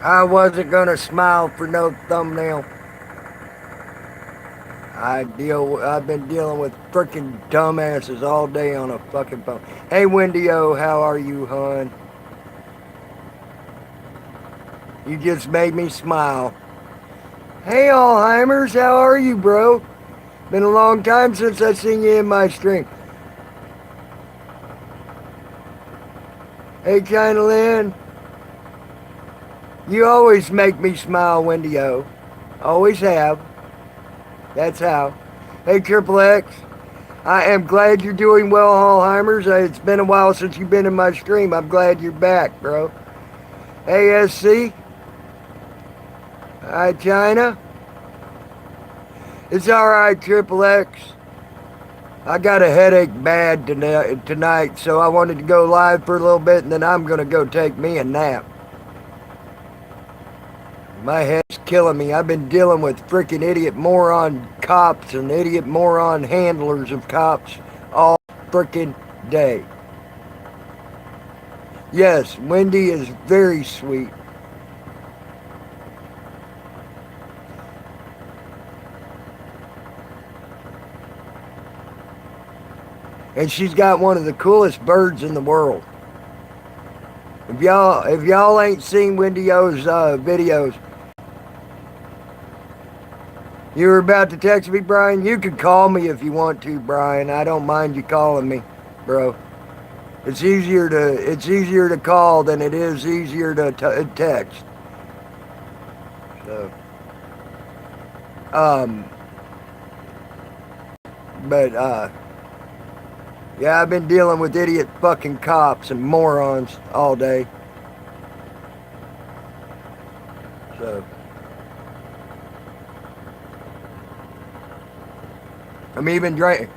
I wasn't gonna smile for no thumbnail. I've been dealing with freaking dumbasses all day on a fucking phone. Hey Wendy O, how are you, hon? You just made me smile. Hey Alzheimer's, how are you, bro? Been a long time since I seen you in my stream. Hey China Lynn, you always make me smile, Wendy O. Always have. That's how. Hey Triple X, I am glad you're doing well, Alzheimer's. It's been a while since you've been in my stream. I'm glad you're back, bro. Hey SC, hi China. It's alright, Triple X. I got a headache bad tonight, so I wanted to go live for a little bit, and then I'm going to go take me a nap. My head's killing me. I've been dealing with freaking idiot moron cops and idiot moron handlers of cops all freaking day. Yes, Wendy is very sweet. And she's got one of the coolest birds in the world. If y'all ain't seen Wendy O's videos, you were about to text me, Brian. You can call me if you want to, Brian. I don't mind you calling me, bro. It's easier to call than it is easier to text. So, um, but yeah, I've been dealing with idiot fucking cops and morons all day. So, I'm even drinking.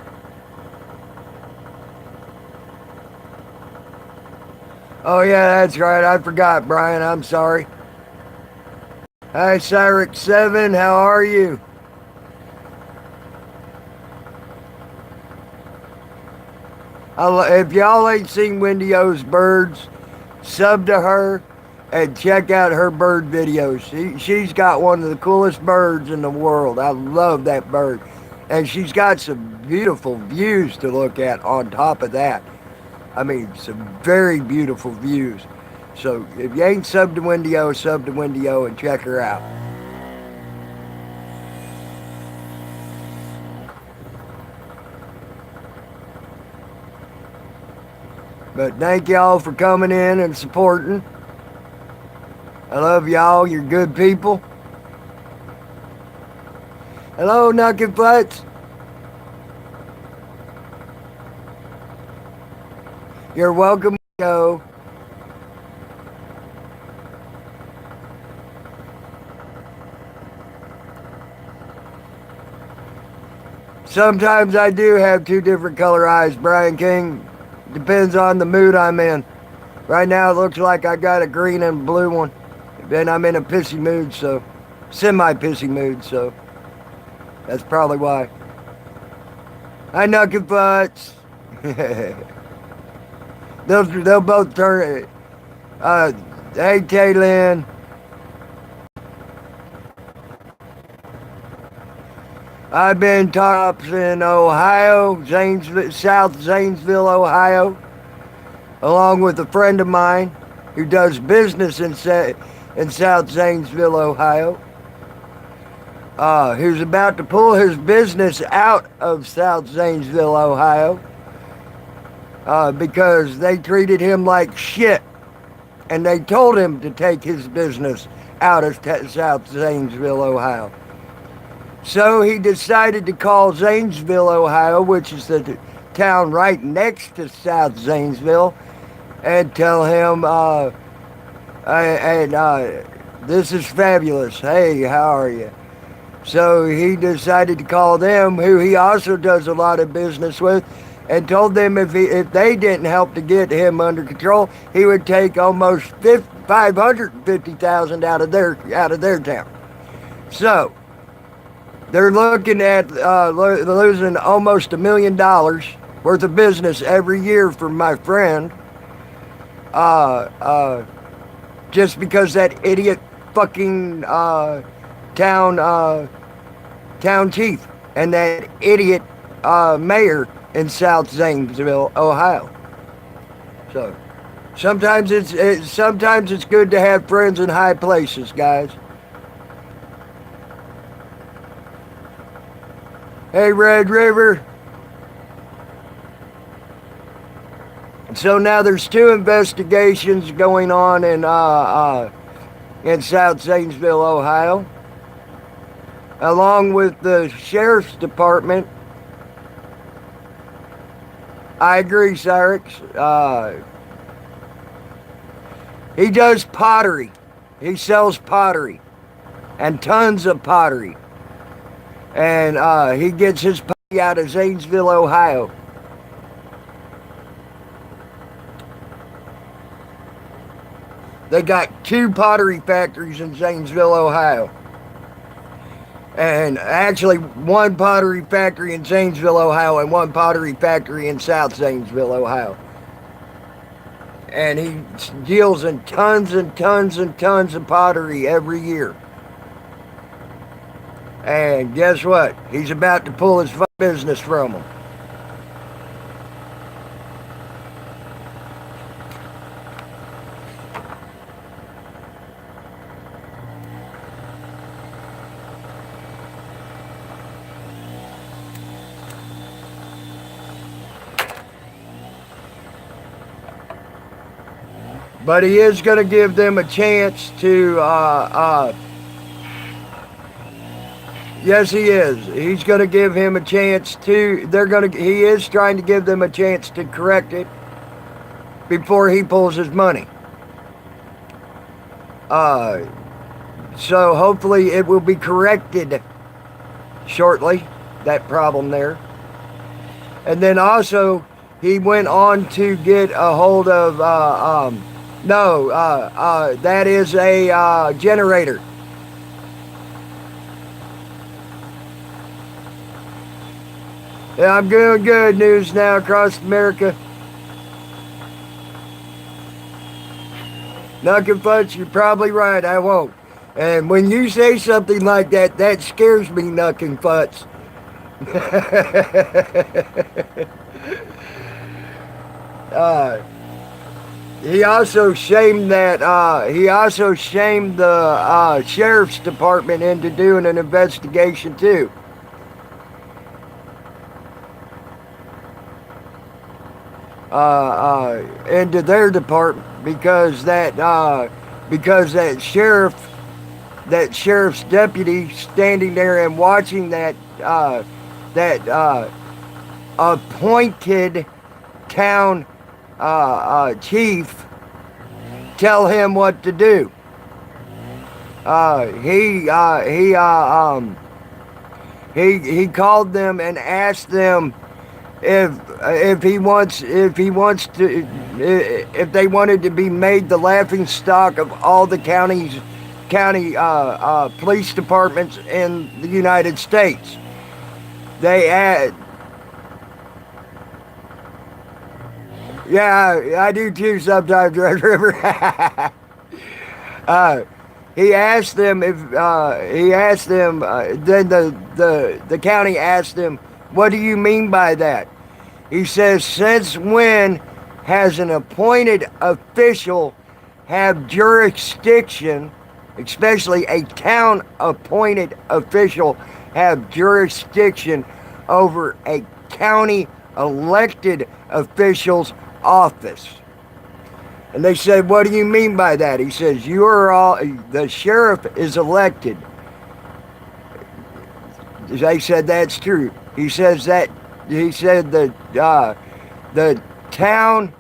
Oh yeah, that's right. I forgot, Brian. I'm sorry. Hi, Cyrex7. How are you? If y'all ain't seen Wendy O's birds, sub to her and check out her bird videos. She's got one of the coolest birds in the world. I love that bird. And she's got some beautiful views to look at on top of that. I mean, some very beautiful views. So if you ain't sub to Wendy O, sub to Wendy O and check her out. But thank y'all for coming in and supporting. I love y'all. You're good people. Hello, Knuckin' Flats. You're welcome to go. Sometimes I do have two different color eyes, Brian King. Depends on the mood I'm in. Right now it looks like I got a green and blue one. Then I'm in a pissy mood, so semi-pissy mood, so that's probably why. Hi, Knuckin' Butts. They'll both turn. Hey, Taylin. I've been tops in Ohio, South Zanesville, Ohio, along with a friend of mine who does business in South Zanesville, Ohio, who's about to pull his business out of South Zanesville, Ohio, because they treated him like shit, and they told him to take his business out of South Zanesville, Ohio. So he decided to call Zanesville, Ohio, which is the town right next to South Zanesville, and tell him, this is fabulous. Hey, how are you? So he decided to call them, who he also does a lot of business with, and told them if they didn't help to get him under control, he would take almost $550,000 out of their town. So they're looking at losing almost $1 million worth of business every year from my friend, just because that idiot fucking town chief and that idiot mayor in South Zanesville, Ohio. So sometimes it's good to have friends in high places, guys. Hey, Red River. So now there's 2 investigations going on in South Zanesville, Ohio, along with the sheriff's department. I agree, Cyrix. He does pottery. He sells pottery and tons of pottery. And he gets his pottery out of Zanesville, Ohio. They got 2 pottery factories in Zanesville, Ohio. And actually 1 pottery factory in Zanesville, Ohio, and 1 pottery factory in South Zanesville, Ohio. And he deals in tons and tons and tons of pottery every year. And guess what? He's about to pull his business from them. But he is going to give them a chance to, yes, he is. He's going to give him a chance to, he is trying to give them a chance to correct it before he pulls his money. So hopefully it will be corrected shortly, that problem there. And then also, he went on to get a hold of, that is a generator. Yeah, I'm doing good. News now across America. Knuckin' Futz, you're probably right, I won't. And when you say something like that, that scares me, Knuckin' Futz. He also shamed the sheriff's department into doing an investigation too. Into their department because that sheriff's deputy standing there and watching that appointed town chief tell him what to do. He called them and asked them if they wanted to be made the laughing stock of all the county police departments in the United States. Yeah, I do too sometimes, Red River. He asked them then the county asked him, what do you mean by that? He says, since when has an appointed official have jurisdiction, especially a town appointed official have jurisdiction over a county elected official's office? And they said, what do you mean by that? He says, the sheriff is elected. They said that's true. He said the town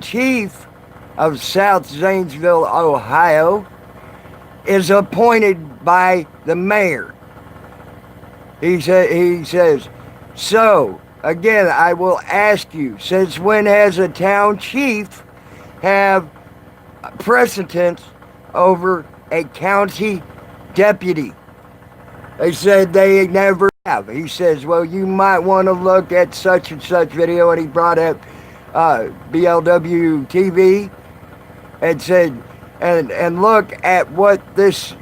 chief of South Zanesville, Ohio, is appointed by the mayor. He says, so again, I will ask you, since when has a town chief have precedence over a county deputy? They said they never have. He says, well, you might want to look at such and such video, and he brought up BLW TV and said, and look at what this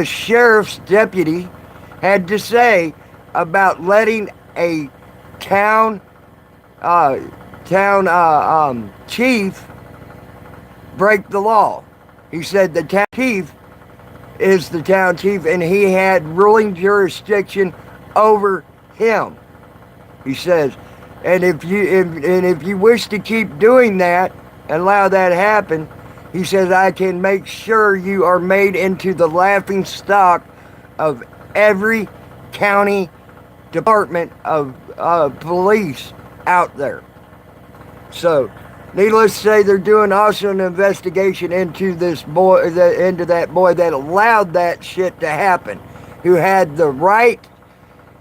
sheriff's deputy had to say about letting a town chief break the law. He said the town chief is the town chief, and he had ruling jurisdiction over him. He says, and if you wish to keep doing that and allow that to happen, he says, I can make sure you are made into the laughing stock of every county department of police out there. So, needless to say, they're doing also an investigation into this boy, into that boy that allowed that shit to happen, who had the right,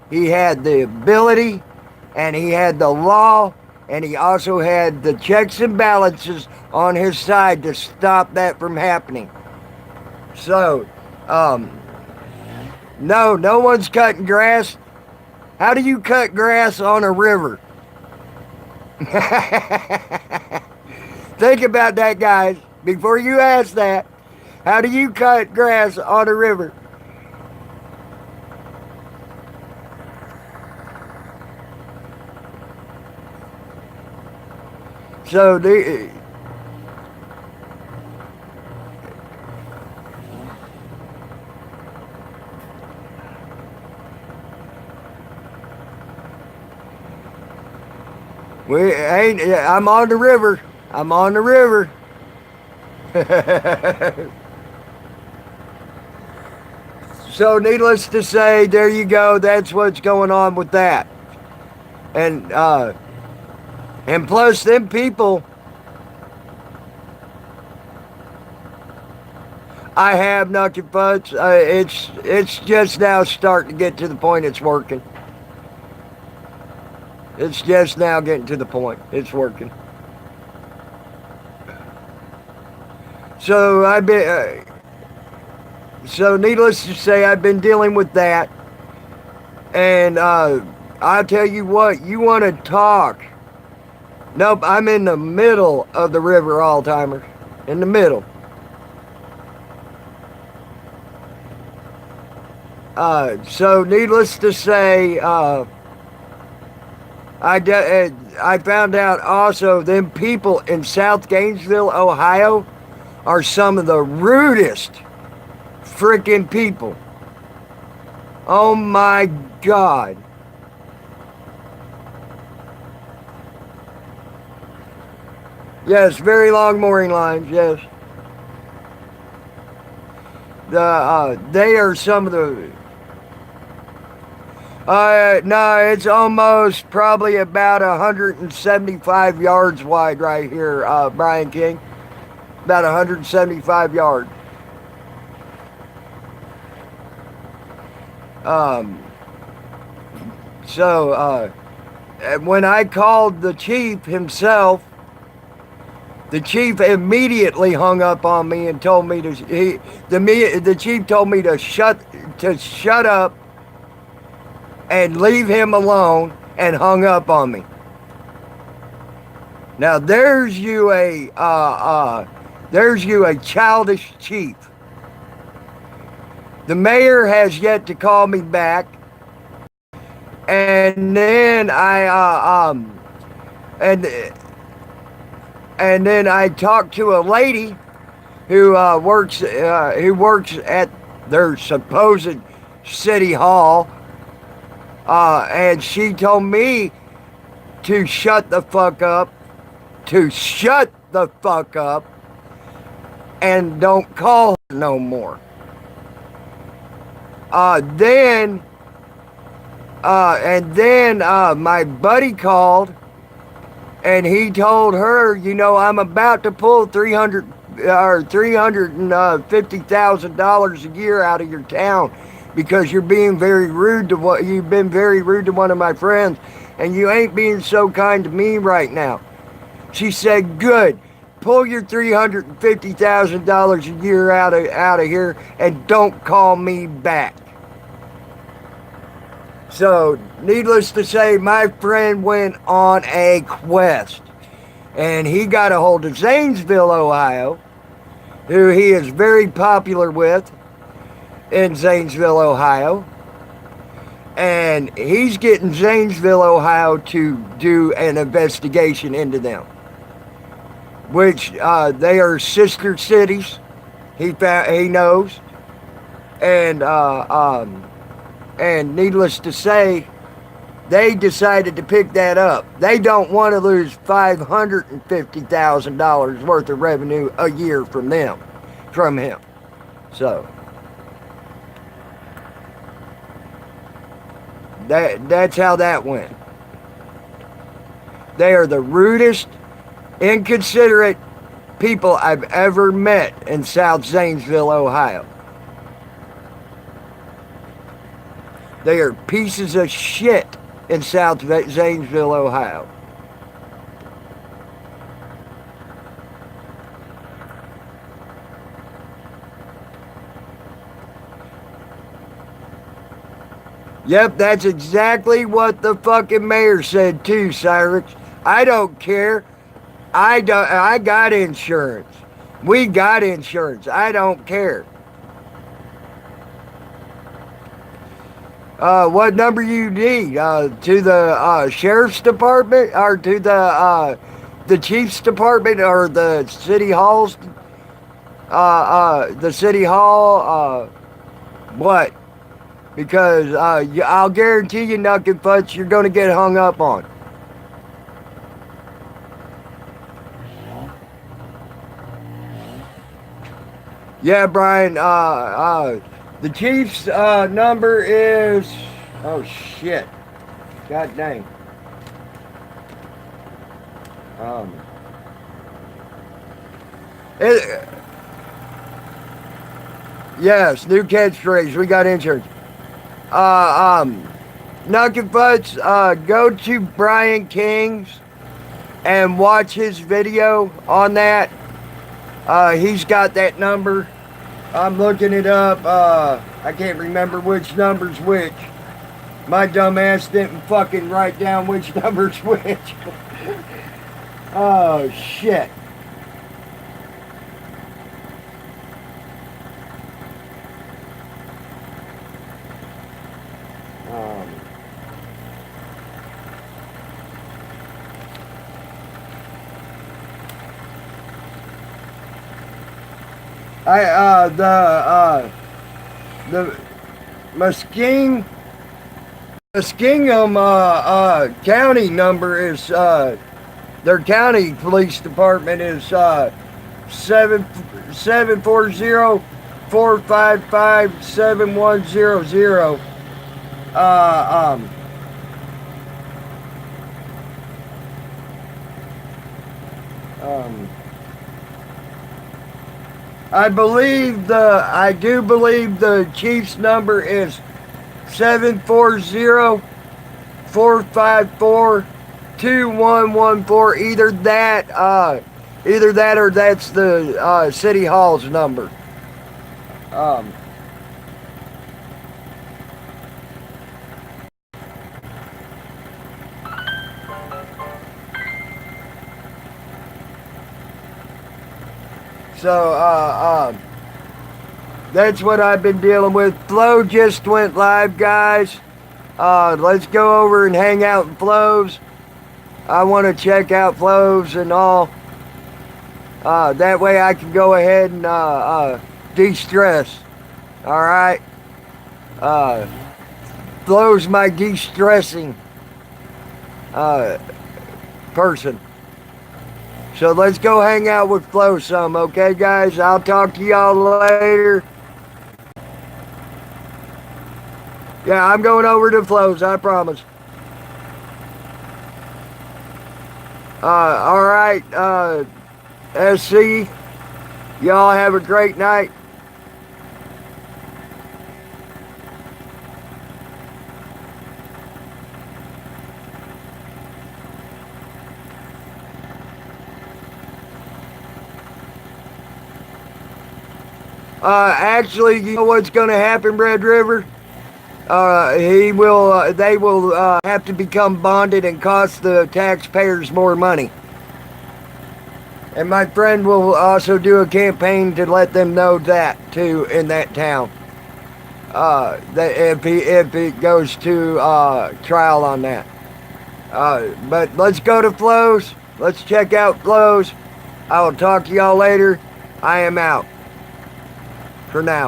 he had the ability, and he had the law, and he also had the checks and balances on his side to stop that from happening. So, no one's cutting grass. How do you cut grass on a river? Think about that, guys, before you ask that. How do you cut grass on a river? So I'm on the river. I'm on the river. So needless to say, there you go. That's what's going on with that. And plus them people, I have knuckle butts. It's just now starting to get to the point it's working. It's just now getting to the point it's working. So so needless to say, I've been dealing with that. And I'll tell you what, you want to talk. Nope, I'm in the middle of the river, Alzheimer's. In the middle. So needless to say, I found out also them people in South Gainesville, Ohio, are some of the rudest freaking people. Oh my God. Yes, very long mooring lines, yes. They are some of the... no, it's almost probably about 175 yards wide right here, Brian King. About 175 yards. So, when I called the chief himself, the chief immediately hung up on me and told me the chief told me to shut up and leave him alone, and hung up on me. Now there's you a childish chief. The mayor has yet to call me back, and then and then I talked to a lady who works at their supposed city hall, and she told me to shut the fuck up, and don't call her no more. Then my buddy called, and he told her, you know, I'm about to pull $350,000 a year out of your town because you've been very rude to one of my friends, and you ain't being so kind to me right now. She said, good, pull your $350,000 a year out of here, and don't call me back. So, needless to say, my friend went on a quest, and he got a hold of Zanesville, Ohio, who he is very popular with in Zanesville, Ohio. And he's getting Zanesville, Ohio to do an investigation into them, which they are sister cities. He knows, and needless to say, they decided to pick that up. They don't want to lose $550,000 worth of revenue a year from him. So that's how that went. They are the rudest, inconsiderate people I've ever met in South Zanesville, Ohio. They are pieces of shit in South Zanesville, Ohio. Yep, that's exactly what the fucking mayor said too, Cyrus. I don't care. I got insurance. We got insurance. I don't care. What number you need? To the sheriff's department, or to the chief's department, or the city halls? The city hall. What? Because I'll guarantee you, Knuckin' Futz, you're going to get hung up on. Yeah, Brian. The Chiefs' number is... Oh, shit. God dang. Yes, new catchphrase. We got insurance. Knuckin' Futz, go to Brian King's and watch his video on that. He's got that number. I'm looking it up. I can't remember which number's which. My dumb ass didn't fucking write down which number's which. Oh, shit. The Muskingum county number is their county police department is 740-455-7100. I do believe the chief's number is 740-454-2114. Either that or that's the city hall's number. So, that's what I've been dealing with. Flo just went live, guys. Let's go over and hang out in Flo's. I want to check out Flo's and all. That way I can go ahead and de-stress. Alright? Flo's my de-stressing person. So let's go hang out with Flo some, okay, guys? I'll talk to y'all later. Yeah, I'm going over to Flo's, I promise. Alright, SC, y'all have a great night. Actually, you know what's going to happen, Red River? They will have to become bonded and cost the taxpayers more money. And my friend will also do a campaign to let them know that too in that town. That if it goes to trial on that. But let's go to Flows. Let's check out Flows. I will talk to y'all later. I am out for now.